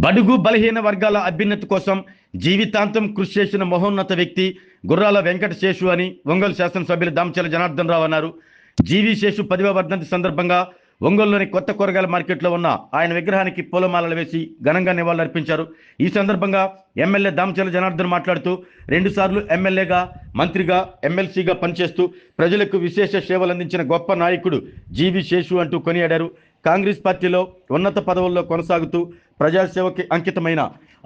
బడుగు బలహీన వర్గాల అభ్యున్నతి కోసం జీవితాంతం కృషి చేసిన మహోన్నత వ్యక్తి గుర్రాల వెంకట శేషు అని ఒంగోలు శాసనసభ్యులు దామచర్ల జనార్దన్ రావు అన్నారు. జీవి శేషు 10వ వర్ధంతి సందర్భంగా ఒంగోలులోని కొత్త కూరగాయల మార్కెట్లో ఉన్న ఆయన విగ్రహానికి పూలమాలలు వేసి ఘనంగా నివాళులర్పించారు. ఈ సందర్భంగా ఎమ్మెల్యే దామచర్ల జనార్దన్ మాట్లాడుతూ 2 సార్లు ఎమ్మెల్యేగా, మంత్రిగా, ఎమ్మెల్సీగా పనిచేస్తూ ప్రజలకు విశేష సేవలు అందించిన గొప్ప నాయకుడు జీవి శేషు అంటూ కొనియాడారు. కాంగ్రెస్ పార్టీలో ఉన్నత పదవుల్లో కొనసాగుతూ ప్రజాసేవకి అంకితమైన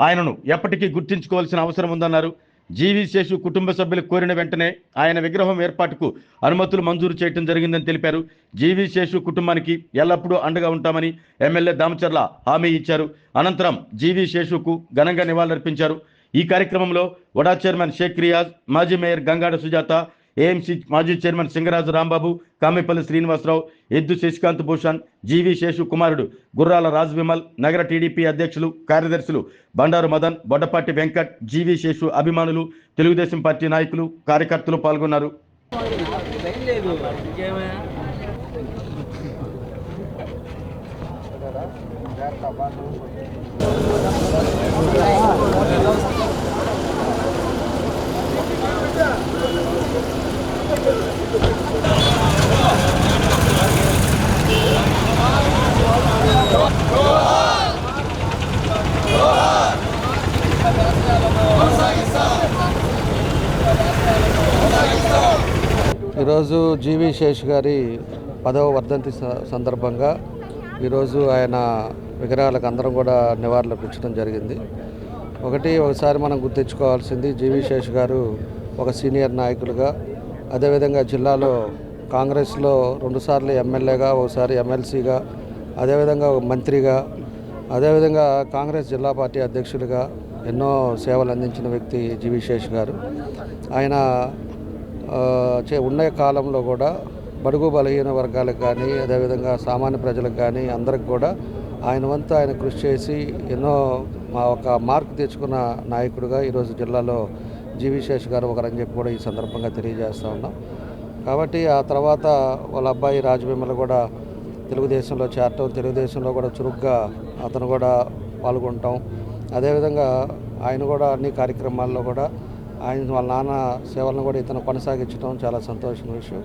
ఆయనను ఎప్పటికీ గుర్తుంచుకోవాల్సిన అవసరం ఉందన్నారు. జీవి శేషు కుటుంబ సభ్యులు కోరిన వెంటనే ఆయన విగ్రహం ఏర్పాటుకు అనుమతులు మంజూరు చేయడం జరిగిందని తెలిపారు. జీవి శేషు కుటుంబానికి ఎల్లప్పుడూ అండగా ఉంటామని ఎమ్మెల్యే దామచర్ల హామీ ఇచ్చారు. అనంతరం జీవి శేషుకు ఘనంగా నివాళులర్పించారు. ఈ కార్యక్రమంలో వడా చైర్మన్ షేక్ రియాజ్, మాజీ మేయర్ గంగాడ సుజాత, ఏఎంసీ మాజీ చైర్మన్ సింగరాజు రాంబాబు, కామెపల్లి శ్రీనివాసరావు, ఎద్దు శశికాంత్ భూషణ్, జీవి శేషు కుమారుడు గుర్రాల రాజ్ విమల్, నగర టీడీపీ అధ్యక్షులు, కార్యదర్శులు బండారు మదన్, బొడ్డపాటి వెంకట్, జీవి శేషు అభిమానులు, తెలుగుదేశం పార్టీ నాయకులు, కార్యకర్తలు పాల్గొన్నారు. ఈరోజు జీవి శేషు గారి 10వ వర్ధంతి సందర్భంగా ఈరోజు ఆయన విగ్రహాలకు అందరం కూడా నివాళులర్పించడం జరిగింది. ఒకసారి మనం గుర్తించుకోవాల్సింది, జీవి శేషు గారు ఒక సీనియర్ నాయకులుగా, అదేవిధంగా జిల్లాలో కాంగ్రెస్లో 2 సార్లు ఎమ్మెల్యేగా, ఒకసారి ఎమ్మెల్సీగా, అదేవిధంగా మంత్రిగా, అదేవిధంగా కాంగ్రెస్ జిల్లా పార్టీ అధ్యక్షులుగా ఎన్నో సేవలు అందించిన వ్యక్తి జీవి శేషు గారు. ఆయన ఉన్న కాలంలో కూడా బడుగు బలహీన వర్గాలకు కానీ, అదేవిధంగా సామాన్య ప్రజలకు కానీ అందరికి కూడా ఆయన వంతు ఆయన కృషి చేసి ఎన్నో ఒక మార్కు తెచ్చుకున్న నాయకుడిగా ఈరోజు జిల్లాలో జీవి శేషు గారు ఒకరని చెప్పి కూడా ఈ సందర్భంగా తెలియజేస్తూ ఉన్నాం. కాబట్టి ఆ తర్వాత వాళ్ళ అబ్బాయి రాజవిమల కూడా తెలుగుదేశంలో చేరటం, తెలుగుదేశంలో కూడా చురుగ్గా అతను కూడా పాల్గొనటం, అదేవిధంగా ఆయన కూడా అన్ని కార్యక్రమాల్లో కూడా ఆయన వాళ్ళ నాన్న సేవలను కూడా ఇతను కొనసాగించడం చాలా సంతోషమైన విషయం.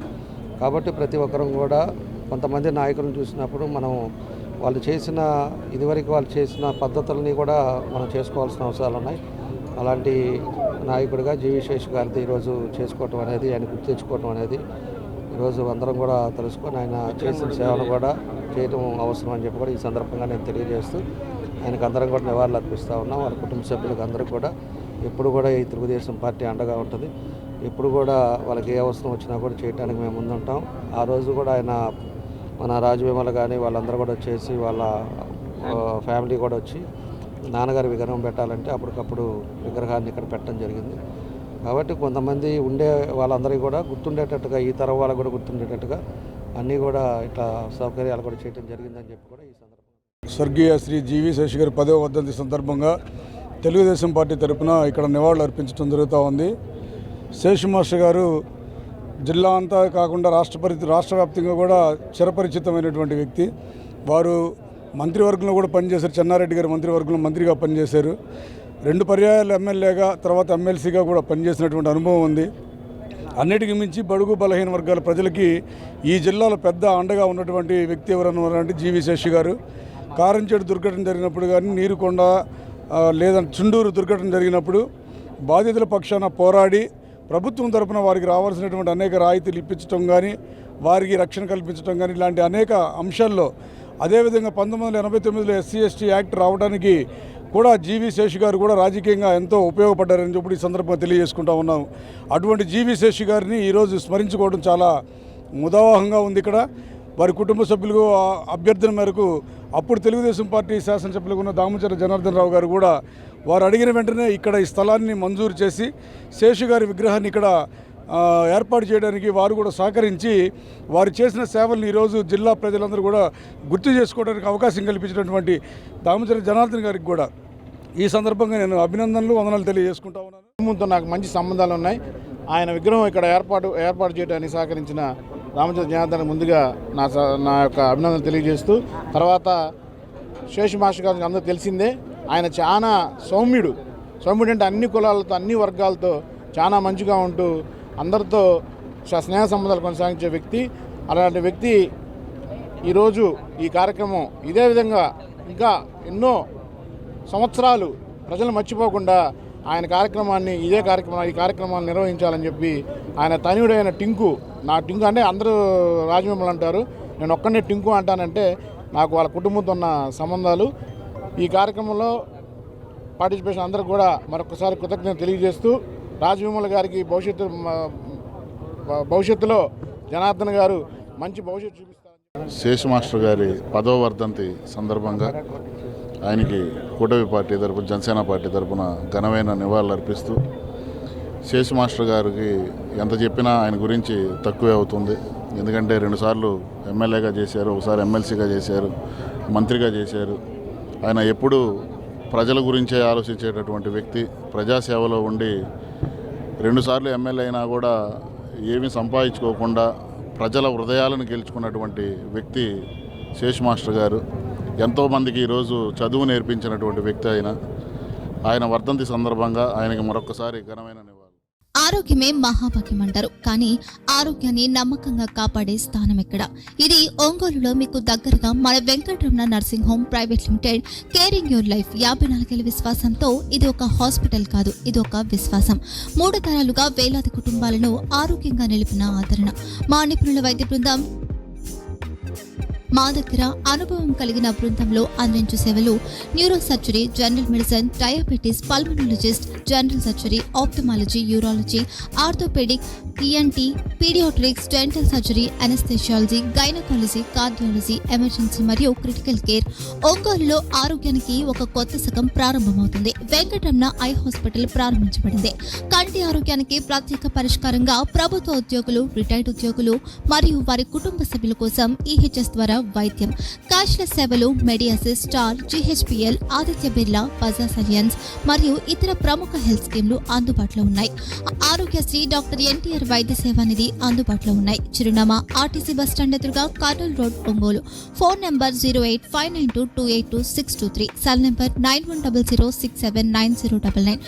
కాబట్టి ప్రతి ఒక్కరూ కూడా కొంతమంది నాయకులను చూసినప్పుడు మనం ఇదివరకు వాళ్ళు చేసిన పద్ధతులని కూడా మనం చేసుకోవాల్సిన అవసరాలు ఉన్నాయి. అలాంటి నాయకుడిగా జీవి శేషు గారిది ఈరోజు చేసుకోవటం అనేది, ఆయన గుర్తు తెచ్చుకోవటం అనేది ఈరోజు అందరం కూడా తెలుసుకొని ఆయన చేసిన సేవలు కూడా చేయటం అవసరం అని చెప్పి కూడా ఈ సందర్భంగా నేను తెలియజేస్తూ ఆయనకు అందరం కూడా నివాళులు అర్పిస్తూ ఉన్నాం. వాళ్ళ కుటుంబ సభ్యులకు అందరికీ కూడా ఎప్పుడు కూడా ఈ తెలుగుదేశం పార్టీ అండగా ఉంటుంది. ఎప్పుడు కూడా వాళ్ళకి ఏ అవసరం వచ్చినా కూడా చేయడానికి మేము ముందుంటాం. ఆ రోజు కూడా ఆయన మన రాజవిమల కానీ వాళ్ళందరూ కూడా వచ్చేసి వాళ్ళ ఫ్యామిలీ కూడా వచ్చి నాన్నగారి విగ్రహం పెట్టాలంటే అప్పటికప్పుడు విగ్రహాన్ని ఇక్కడ పెట్టడం జరిగింది. కాబట్టి కొంతమంది ఉండే వాళ్ళందరికీ కూడా గుర్తుండేటట్టుగా, ఈ తరం వాళ్ళకు కూడా గుర్తుండేటట్టుగా అన్నీ కూడా ఇట్లా సౌకర్యాలు కూడా చేయడం జరిగిందని చెప్పి కూడా ఈ సందర్భంగా స్వర్గీయ శ్రీ జీవి శేషు గారి 10వ వర్ధంతి సందర్భంగా తెలుగుదేశం పార్టీ తరఫున ఇక్కడ నివాళులు అర్పించడం జరుగుతూ ఉంది. శేషు మాస్టర్ గారు జిల్లా అంతా కాకుండా రాష్ట్ర వ్యాప్తంగా కూడా చిరపరిచితమైనటువంటి వ్యక్తి. వారు మంత్రివర్గంలో కూడా పనిచేశారు. చెన్నారెడ్డి గారు మంత్రివర్గంలో మంత్రిగా పనిచేశారు. 2 పర్యాయాలు ఎమ్మెల్యేగా, తర్వాత ఎమ్మెల్సీగా కూడా పనిచేసినటువంటి అనుభవం ఉంది. అన్నిటికీ మించి బడుగు బలహీన వర్గాల ప్రజలకి ఈ జిల్లాలో పెద్ద అండగా ఉన్నటువంటి వ్యక్తి ఎవరన్నారంటే జీవి శేషు గారు. కారంచేడు దుర్ఘటన జరిగినప్పుడు కానీ, నీరుకొండ లేదంటే చుండూరు దుర్ఘటన జరిగినప్పుడు బాధితుల పక్షాన పోరాడి ప్రభుత్వం తరపున వారికి రావాల్సినటువంటి అనేక రాయితీలు ఇప్పించడం కానీ, వారికి రక్షణ కల్పించడం కానీ, ఇలాంటి అనేక అంశాల్లో, అదేవిధంగా 1989లో SC/ST యాక్ట్ రావడానికి కూడా జీవి శేషు గారు కూడా రాజకీయంగా ఎంతో ఉపయోగపడ్డారని చెప్పి ఈ సందర్భంగా తెలియజేసుకుంటా ఉన్నాం. అటువంటి జీవి శేషు గారిని ఈరోజు స్మరించుకోవడం చాలా ముదావహంగా ఉంది. ఇక్కడ వారి కుటుంబ సభ్యులు అభ్యర్థన మేరకు అప్పుడు తెలుగుదేశం పార్టీ శాసనసభ్యులుగా ఉన్న దామచర్ల జనార్దన్ రావు గారు కూడా వారు అడిగిన వెంటనే ఇక్కడ ఈ స్థలాన్ని మంజూరు చేసి శేషు గారి విగ్రహాన్ని ఇక్కడ ఏర్పాటు చేయడానికి వారు కూడా సహకరించి వారు చేసిన సేవల్ని ఈరోజు జిల్లా ప్రజలందరూ కూడా గుర్తు చేసుకోవడానికి అవకాశం కల్పించినటువంటి దామచర్ల జనార్దన్ గారికి కూడా ఈ సందర్భంగా నేను అభినందనలు, వందనాలు తెలియజేసుకుంటా ఉన్నాను. కుటుంబంతో నాకు మంచి సంబంధాలు ఉన్నాయి. ఆయన విగ్రహం ఇక్కడ ఏర్పాటు చేయడానికి సహకరించిన దామచర్ల జనార్దన్ ముందుగా నా యొక్క అభినందనలు తెలియజేస్తూ, తర్వాత శేషు మాస్టర్ గారికి అందరూ తెలిసిందే ఆయన చాలా సౌమ్యుడు అంటే అన్ని కులాలతో అన్ని వర్గాలతో చాలా మంచిగా ఉంటూ అందరితో స్నేహ సంబంధాలు కొనసాగించే వ్యక్తి. అలాంటి వ్యక్తి ఈరోజు ఈ కార్యక్రమం ఇదే విధంగా ఇంకా ఎన్నో సంవత్సరాలు ప్రజలు మర్చిపోకుండా ఆయన ఈ కార్యక్రమాన్ని నిర్వహించాలని చెప్పి ఆయన తనయుడైన టింకు, నా టింకు అంటే అందరూ రాజమహల్ అంటారు, నేను ఒక్కనే టింకు అంటానంటే నాకు వాళ్ళ కుటుంబంతో ఉన్న సంబంధాలు. ఈ కార్యక్రమంలో పార్టిసిపేషన్ అందరికి కూడా మరొకసారి కృతజ్ఞత తెలియజేస్తూ రాజమహల్ గారికి భవిష్యత్తులో జనార్దన్ గారు మంచి భవిష్యత్తు చూపిస్తారు. శేషు మాస్టర్ గారి 10వ వర్ధంతి సందర్భంగా ఆయనకి కూటమి పార్టీ తరపున, జనసేన పార్టీ తరపున ఘనమైన నివాళులు అర్పిస్తూ, శేషు మాస్టర్ గారికి ఎంత చెప్పినా ఆయన గురించి తక్కువే అవుతుంది. ఎందుకంటే 2 సార్లు ఎమ్మెల్యేగా చేశారు, ఒకసారి ఎమ్మెల్సీగా చేశారు, మంత్రిగా చేశారు. ఆయన ఎప్పుడూ ప్రజల గురించే ఆలోచించేటటువంటి వ్యక్తి. ప్రజాసేవలో ఉండి 2 సార్లు ఎమ్మెల్యే అయినా కూడా ఏమీ సంపాదించుకోకుండా ప్రజల హృదయాలను గెలుచుకున్నటువంటి వ్యక్తి శేషు మాస్టర్ గారు. ఎంతోమందికి ఈరోజు చదువు నేర్పించినటువంటి వ్యక్తి ఆయన వర్ధంతి సందర్భంగా ఆయనకి మరొకసారి ఘనమైన నివాళులు. ఆరోగ్యమే మహాభాగ్యం అంటారు, కానీ ఆరోగ్యాన్ని నమ్మకంగా కాపాడే స్థానం ఎక్కడ? ఇది ఒంగోలులో మీకు దగ్గరగా మన Venkataramana nursing home private limited. Caring your life 54 ఏళ్ల విశ్వాసంతో ఇది ఒక హాస్పిటల్ కాదు, ఇది ఒక విశ్వాసం. 3 తరాలుగా వేలాది కుటుంబాలను ఆరోగ్యంగా నిలిపిన ఆదరణ. మా నిపుణుల వైద్య బృందం మా దగ్గర అనుభవం కలిగిన బృందంలో అందించే సేవలు neuro surgery, general medicine, diabetes, pulmonologist, general surgery, ophthalmology, urology, orthopaedic, ENT, paediatrics, dental surgery, anaesthesiology, gynaecology, cardiology, emergency మరియు క్రిటికల్ కేర్. ఒంగోలులో ఆరోగ్యానికి ఒక కొత్త శకం ప్రారంభమవుతుంది. వెంకటరమణ ఐ హాస్పిటల్ ప్రారంభించబడింది. కంటి ఆరోగ్యానికి ప్రత్యేక పరిష్కారంగా ప్రభుత్వ ఉద్యోగులు, రిటైర్డ్ ఉద్యోగులు మరియు వారి కుటుంబ సభ్యుల కోసం EHS ద్వారా వైద్యం. క్యాష్లెస్ సేవలు Medi Assist, Star, GHPL, Aditya Birla, Bajaj Allianz మరియు ఇతర ప్రముఖ హెల్త్ స్కీమ్లు అందుబాటులో ఉన్నాయి. ఆరోగ్యశ్రీ, డాక్టర్ NTR వైద్య సేవా నిధి అందుబాటులో ఉన్నాయి. చిరునామా RTC బస్టాండ్ ఎదురుగా, Kurnool road, Ongole. Phone number 08592282623, cell number 9100679099.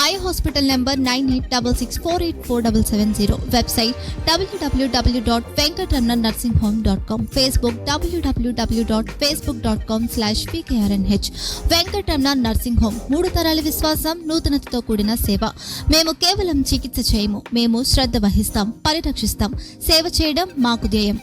Eye hospital number 9866484770. Website www.venkatramanarsinghome.com. Facebook www.facebook.com/VKRNH. Venkataramana nursing home, 3 తరాల విశ్వాసం, నూతనతతో కూడిన సేవ. మేము కేవలం చికిత్స చేయము, మేము శ్రద్ధ వహిస్తాం, పరిరక్షిస్తాం. సేవ చేయడం మాకు ధ్యేయం.